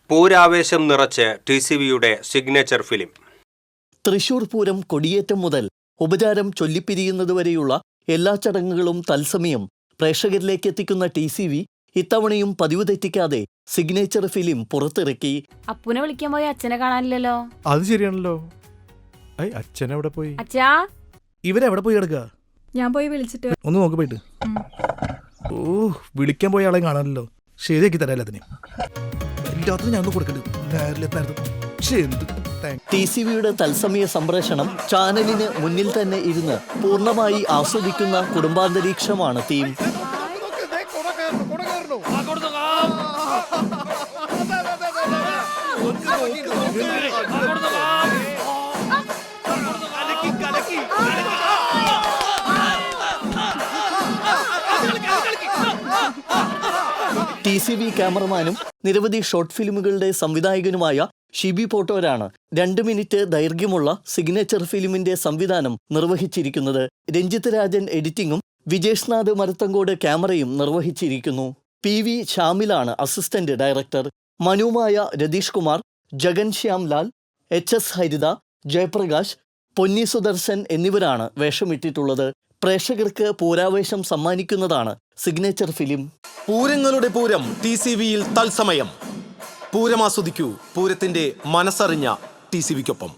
പൂരാവേശം നിറച്ച് TCVയുടെ signature film. Thrissur Pooram കൊടിയേറ്റം മുതൽ ഉപചാരം ചൊല്ലിപ്പിരിയുന്നതുവരെയുള്ള എല്ലാ ചടങ്ങുകളും തത്സമയം പ്രേക്ഷകരിലേക്ക് എത്തിക്കുന്ന TCV ഇത്തവണയും പതിവ് തെറ്റിക്കാതെ സിഗ്നേച്ചർ ഫിലിം പുറത്തിറക്കി. അപ്പുനെ വിളിക്കാൻ പോയി അച്ഛനെ കാണാനില്ലല്ലോ. അത് ശരിയാണല്ലോ. അച്ഛൻ എവിടെ പോയി? അച്ഛാ, ഇവരെവിടെ പോയി കിടക്കുക? ഞാൻ പോയി വിളിച്ചിട്ട് ഒന്ന് നോക്കി പോയിട്ട്. ഓ, വിളിക്കാൻ പോയ ആളെ കാണാനല്ലോ. ശരിയാക്കി തരാം അതിന്. എല്ലാത്തിനും ഞാൻ ഒന്ന് കൊടുക്കണ്ട്. TCVയുടെ തത്സമയ സംപ്രേഷണം ചാനലിന് മുന്നിൽ തന്നെ ഇരുന്ന് പൂർണ്ണമായി ആസ്വദിക്കുന്ന കുടുംബാന്തരീക്ഷമാണ് തീം. TCV ക്യാമറമാനും നിരവധി ഷോർട്ട് ഫിലിമുകളുടെ സംവിധായകനുമായ ഷിബി പോട്ടോരാണ് 2 മിനിറ്റ് ദൈർഘ്യമുള്ള സിഗ്നേച്ചർ ഫിലിമിന്റെ സംവിധാനം നിർവഹിച്ചിരിക്കുന്നത്. രഞ്ജിത്ത് രാജൻ എഡിറ്റിംഗും വിജേഷ്നാഥ് മരത്തങ്കോട് ക്യാമറയും നിർവഹിച്ചിരിക്കുന്നു. PV ഷാമിലാണ് അസിസ്റ്റന്റ് ഡയറക്ടർ. മനുമായ രതീഷ് കുമാർ, ജഗൻ ശ്യാം ലാൽ, HS ഹരിത, ജയപ്രകാശ്, പൊന്നി സുദർശൻ എന്നിവരാണ് വേഷമിട്ടിട്ടുള്ളത്. പ്രേക്ഷകർക്ക് പൂരാവേശം സമ്മാനിക്കുന്നതാണ് സിഗ്നേച്ചർ ഫിലിം. പൂരങ്ങളുടെ പൂരം TCVയിൽ തത്സമയം. പൂരമാസ്വദിക്കൂ, പൂരത്തിന്റെ മനസ്സറിഞ്ഞ TCVക്കൊപ്പം.